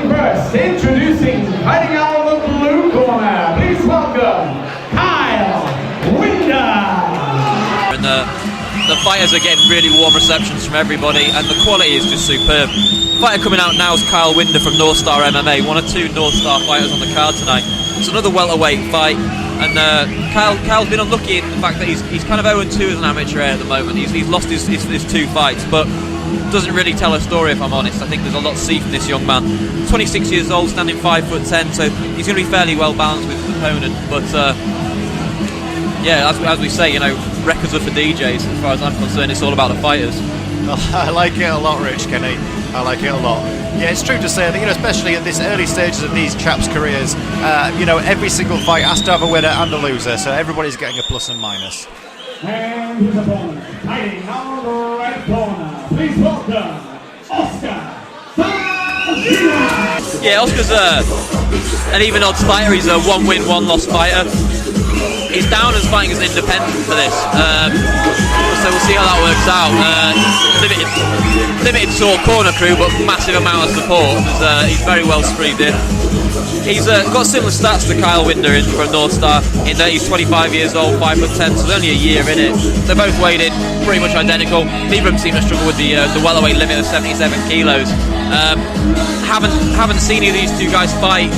first, introducing, fighting out of the blue corner, please welcome, Kyle Winder. And the fighters are getting really warm receptions from everybody, and the quality is just superb. Fighter coming out now is Kyle Winder from Northstar MMA, one of two Northstar fighters on the card tonight. It's another welterweight fight, and Kyle's been unlucky in the fact that he's kind of 0-2 as an amateur at the moment. He's lost his two fights, but doesn't really tell a story, if I'm honest. I think there's a lot to see from this young man. 26 years old, standing 5'10", so he's going to be fairly well balanced with his opponent. But yeah, as we say, you know, records are for DJs. As far as I'm concerned, it's all about the fighters. I like it a lot, Rich, Kenny. I like it a lot. Yeah, it's true to say that, you know, especially at this early stages of these chaps' careers, you know, every single fight has to have a winner and a loser, so everybody's getting a plus and minus. And his opponent, fighting on the right corner, please welcome, Oskar Wawkrzyniak. Yeah, Oscar's an even odds fighter. He's a 1-win, 1-loss fighter. He's down as fighting as an independent for this, so we'll see how that works out. Limited sort of corner crew, but massive amount of support. He's very well screened in. He's got similar stats to Kyle Winder from Northstar, in that he's 25 years old, 5'10", so there's only a year in it. They're both weighed in pretty much identical. Neither of them seem to struggle with the welterweight limit of 77 kilos. Haven't seen any of these two guys fight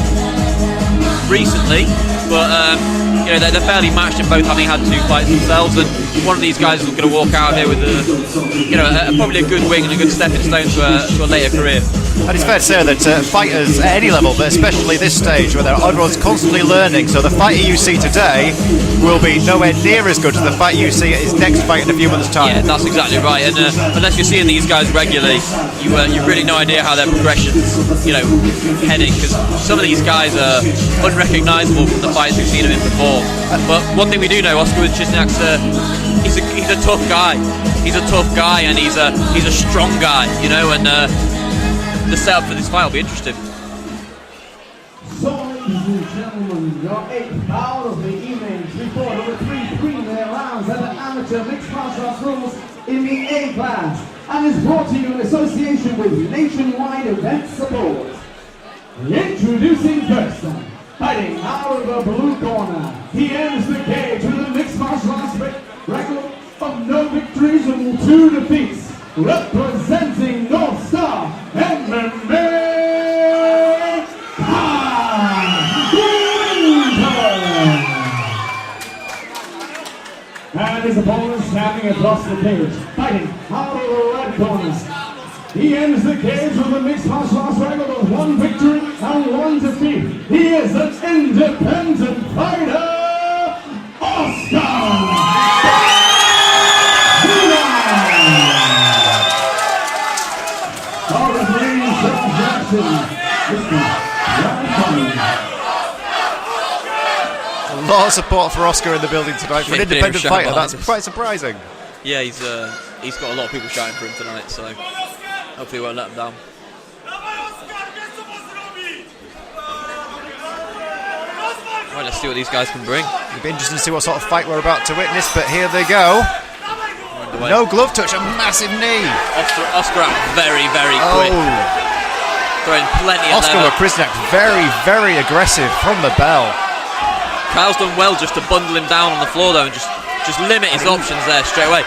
recently, but you know, they're fairly matched in both having had two fights themselves, and one of these guys is going to walk out of here with probably a good wing and a good stepping stone to a later career. And it's fair to say that fighters at any level, but especially this stage where everyone's constantly learning, so the fighter you see today will be nowhere near as good as the fighter you see at his next fight in a few months' time. Yeah, that's exactly right. And unless you're seeing these guys regularly, you've really no idea how their progression's, you know, heading, because some of these guys are unrecognisable from the fights we've seen them in before. But one thing we do know, Oskar Wawkrzyniak's he's a tough guy. He's a tough guy, and he's a strong guy, you know, and the setup for this fight will be interesting. So, ladies and gentlemen, your 8th bout of the evening, 3-4 over 3 premier rounds at the amateur mixed martial arts rules in the A class, and is brought to you in association with Nationwide Event Support. Introducing first, fighting out of the blue corner, he enters the cage with a mixed martial arts record of no victories and 2 defeats, representing Northstar MMA. And his opponent standing across the cage, fighting out of the red corner. He enters the cage with a mixed martial arts record of 1 victory and 1 defeat. He is an independent fighter, Oskar A lot of support for Oscar in the building tonight. For an independent fighter, that's quite surprising. Yeah, he's got a lot of people shouting for him tonight, so hopefully we won't let him down. Right, let's see what these guys can bring. It'll be interesting to see what sort of fight we're about to witness, but here they go. No glove touch, a massive knee. Oscar out very, very quick. Throwing plenty of Oskar Wawkrzyniak very, very aggressive from the bell. Kyle's done well just to bundle him down on the floor though and just limit his options there straight away.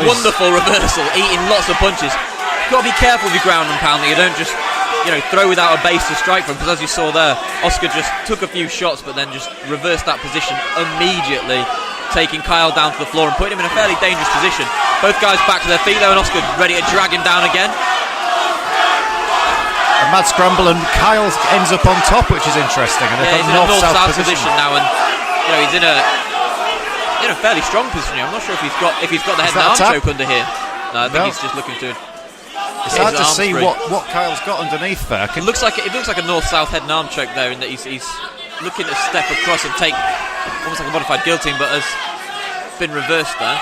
Wonderful reversal, eating lots of punches. You've got to be careful with your ground and pound that you don't just, you know, throw without a base to strike from, because as you saw there, Oscar just took a few shots but then just reversed that position immediately, taking Kyle down to the floor and putting him in a fairly dangerous position. Both guys back to their feet though, and Oscar ready to drag him down again. A mad scramble, and Kyle ends up on top, which is interesting. And yeah, he's in a north-south position now, and you know he's in a fairly strong position. I'm not sure if he's got the head and arm choke under here. No, I think he's just looking to. It's hard to see what Kyle's got underneath there. It looks like a north-south head and arm choke there, in that he's looking to step across and take almost like a modified guillotine, but has been reversed there.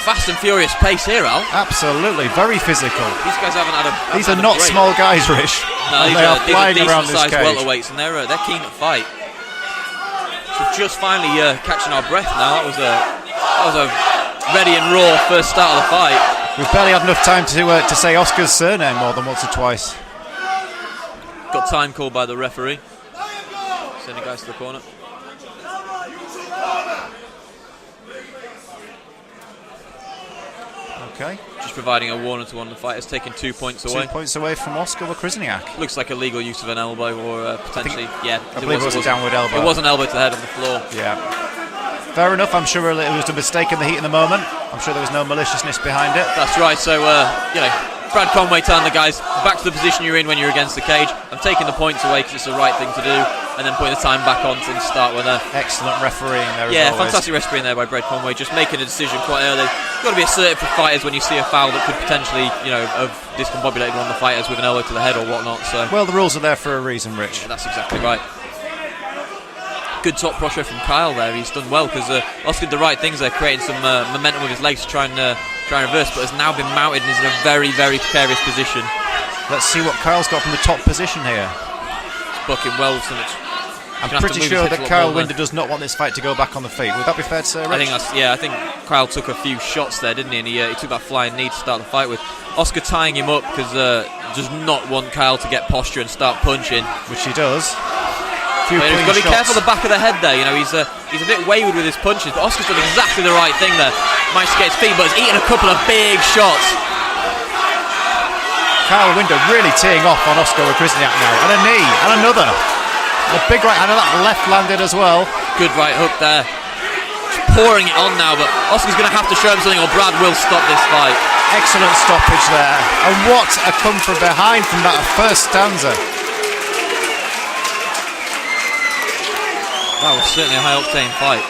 Fast and furious pace here, Al. Absolutely, very physical. These guys haven't had a. These are not small guys, Rich. No, they are flying around this cage. Welterweights, and they're keen to fight. So just finally catching our breath now. That was a ready and raw first start of the fight. We've barely had enough time to say Oscar's surname more than once or twice. Got time called by the referee. Sending guys to the corner. Okay. Just providing a warning to one of the fighters, taking 2 points away. 2 points away from Oskar Wawkrzyniak. Looks like illegal use of an elbow or potentially, I believe it was a downward elbow. It was an elbow to the head on the floor. Yeah. Fair enough, I'm sure it was a mistake in the heat in the moment. I'm sure there was no maliciousness behind it. That's right, so, Brad Conway telling the guys, back to the position you're in when you're against the cage. I'm taking the points away because it's the right thing to do, and then putting the time back on to start with. Excellent refereeing there. Yeah, as always. fantastic refereeing there by Brad Conway, just making a decision quite early. You've got to be assertive for fighters when you see a foul that could potentially, have discombobulated one of the fighters with an elbow to the head or whatnot. So, well, the rules are there for a reason, Rich. yeah, that's exactly right. Good top pressure from Kyle there. He's done well because Oskar did the right things there, creating some momentum with his legs to try and reverse, but has now been mounted and is in a very, very precarious position. Let's see what Kyle's got from the top position here. He's bucking well with something. I'm pretty sure that Kyle Winder does not want this fight to go back on the feet. Would that be fair to say, Rich? I think Kyle took a few shots there, didn't he? And he took that flying knee to start the fight with. Oskar tying him up because does not want Kyle to get posture and start punching, which he does. He's got to be careful the back of the head there. He's a bit wayward with his punches, but Oscar's done exactly the right thing there. Managed to get his feet, but he's eaten a couple of big shots. Kyle Winder really teeing off on Oskar Wawkrzyniak now, and a knee, and another. A big right hand, and that left landed as well. Good right hook there. Just pouring it on now, but Oscar's going to have to show him something, or Brad will stop this fight. Excellent stoppage there, and what a come from behind from that first stanza. That was certainly a high-octane fight.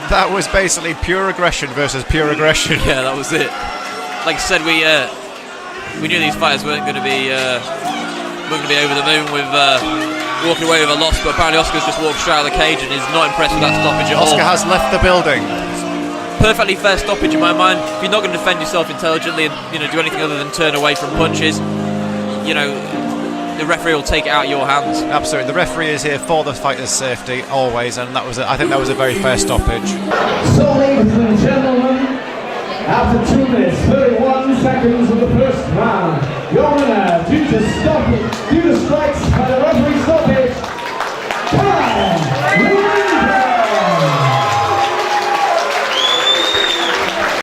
That was basically pure aggression versus pure aggression. Yeah, that was it. Like I said, we knew these fighters weren't going to be over the moon with walking away with a loss, but apparently Oscar's just walked straight out of the cage and is not impressed with that stoppage at all. Oskar has left the building. Perfectly fair stoppage in my mind. If you're not going to defend yourself intelligently and do anything other than turn away from punches, the referee will take it out of your hands. Absolutely, the referee is here for the fighter's safety always, and I think that was a very fair stoppage. So, ladies and gentlemen, after 2 minutes 31 seconds of the first round, your winner due to strikes